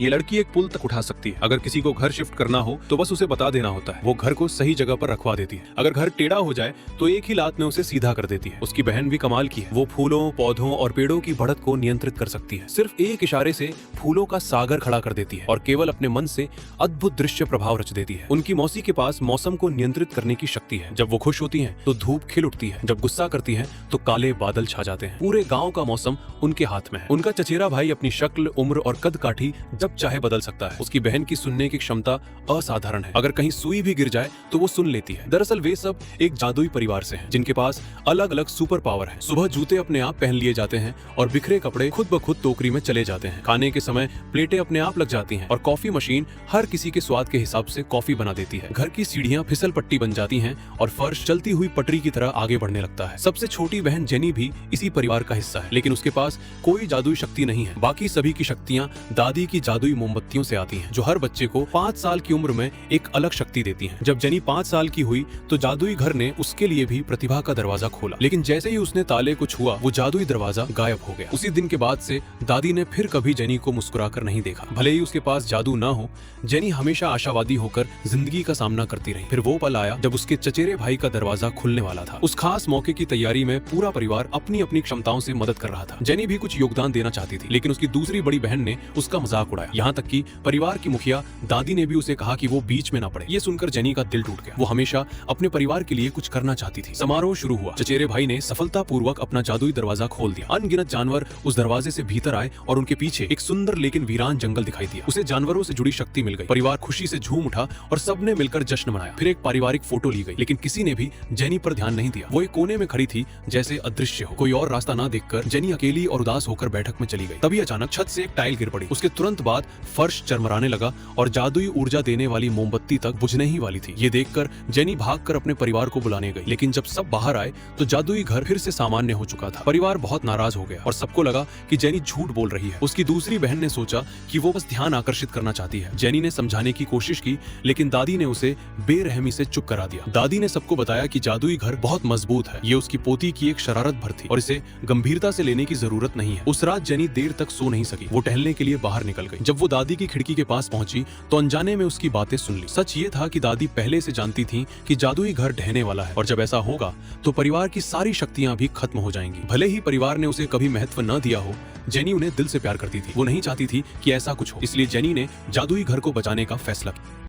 ये लड़की एक पुल तक उठा सकती है। अगर किसी को घर शिफ्ट करना हो तो बस उसे बता देना होता है, वो घर को सही जगह पर रखवा देती है। अगर घर टेढ़ा हो जाए तो एक ही लात में उसे सीधा कर देती है। उसकी बहन भी कमाल की है, वो फूलों, पौधों और पेड़ों की बढ़त को नियंत्रित कर सकती है। सिर्फ एक इशारे से फूलों का सागर खड़ा कर देती है और केवल अपने मन से अद्भुत दृश्य प्रभाव रच देती है। उनकी मौसी के पास मौसम को नियंत्रित करने की शक्ति है। जब वो खुश होती है तो धूप खिल उठती है, जब गुस्सा करती है तो काले बादल छा जाते हैं। पूरे गाँव का मौसम उनके हाथ में है। उनका चचेरा भाई अपनी शक्ल, उम्र और कद काठी जब चाहे बदल सकता है। उसकी बहन की सुनने की क्षमता असाधारण है। अगर कहीं सुई भी गिर जाए तो वो सुन लेती है। दरअसल वे सब एक जादुई परिवार से हैं, जिनके पास अलग अलग सुपर पावर है। सुबह जूते अपने आप पहन लिए जाते हैं और बिखरे कपड़े खुद ब खुद टोकरी में चले जाते हैं। खाने के समय प्लेटें अपने आप लग जाती हैं और कॉफी मशीन हर किसी के स्वाद के हिसाब से कॉफी बना देती है। घर की सीढ़ियां फिसल पट्टी बन जाती हैं और फर्श चलती हुई पटरी की तरह आगे बढ़ने लगता है। सबसे छोटी बहन जेनी भी इसी परिवार का हिस्सा है, लेकिन उसके पास कोई जादुई शक्ति नहीं है। बाकी सभी की शक्तियां दादी की जादुई मोमबत्तियों से आती हैं, जो हर बच्चे को 5 साल की उम्र में एक अलग शक्ति देती हैं। जब जेनी 5 साल की हुई तो जादुई घर ने उसके लिए भी प्रतिभा का दरवाजा खोला, लेकिन जैसे ही उसने ताले को छुआ वो जादुई दरवाजा गायब हो गया। उसी दिन के बाद से दादी ने फिर कभी जेनी को मुस्कुराकर नहीं देखा। भले ही उसके पास जादू ना हो, जेनी हमेशा आशावादी होकर जिंदगी का सामना करती रही। फिर वो पल आया जब उसके चचेरे भाई का दरवाजा खुलने वाला था। उस खास मौके की तैयारी में पूरा परिवार अपनी अपनी क्षमताओं से मदद कर रहा था। जेनी भी कुछ योगदान देना चाहती थी, लेकिन उसकी दूसरी बड़ी बहन ने उसका मजाक उड़ाया। यहाँ तक कि परिवार की मुखिया दादी ने भी उसे कहा कि वो बीच में ना पड़े। ये सुनकर जेनी का दिल टूट गया। वो हमेशा अपने परिवार के लिए कुछ करना चाहती थी। समारोह शुरू हुआ। चचेरे भाई ने सफलतापूर्वक अपना जादुई दरवाजा खोल दिया। अनगिनत जानवर उस दरवाजे से भीतर आए और उनके पीछे एक सुंदर लेकिन वीरान जंगल दिखाई दिया। उसे जानवरों से जुड़ी शक्ति मिल गई। परिवार खुशी से झूम उठा और सबने मिलकर जश्न मनाया। फिर एक पारिवारिक फोटो ली गई, लेकिन किसी ने भी जेनी पर ध्यान नहीं दिया। वो एक कोने में खड़ी थी जैसे अदृश्य हो। कोई और रास्ता ना देखकर जेनी अकेली और उदास होकर बैठक में चली गई। तभी अचानक छत से एक टाइल गिर पड़ी। उसके तुरंत बाद फर्श चरमराने लगा और जादुई ऊर्जा देने वाली मोमबत्ती तक बुझने ही वाली थी। ये देखकर जेनी भागकर अपने परिवार को बुलाने गई, लेकिन जब सब बाहर आए तो जादुई घर फिर से सामान्य हो चुका था। परिवार बहुत नाराज हो गया और सबको लगा कि जेनी झूठ बोल रही है। उसकी दूसरी बहन ने सोचा कि वो बस ध्यान आकर्षित करना चाहती है। जेनी ने समझाने की कोशिश की, लेकिन दादी ने उसे बेरहमी से चुप करा दिया। दादी ने सबको बताया कि जादुई घर बहुत मजबूत है, ये उसकी पोती की एक शरारत भर थी और इसे गंभीरता से लेने की जरूरत नहीं है। उस रात जेनी देर तक सो नहीं सकी। वो टहलने के लिए बाहर निकल गई। जब वो दादी की खिड़की के पास पहुंची तो अनजाने में उसकी बातें सुन ली। सच ये था कि दादी पहले से जानती थी कि जादुई घर ढहने वाला है और जब ऐसा होगा तो परिवार की सारी शक्तियां भी खत्म हो जाएंगी। भले ही परिवार ने उसे कभी महत्व न दिया हो, जेनी उन्हें दिल से प्यार करती थी। वो नहीं चाहती थी कि ऐसा कुछ हो, इसलिए जेनी ने जादुई घर को बचाने का फैसला किया।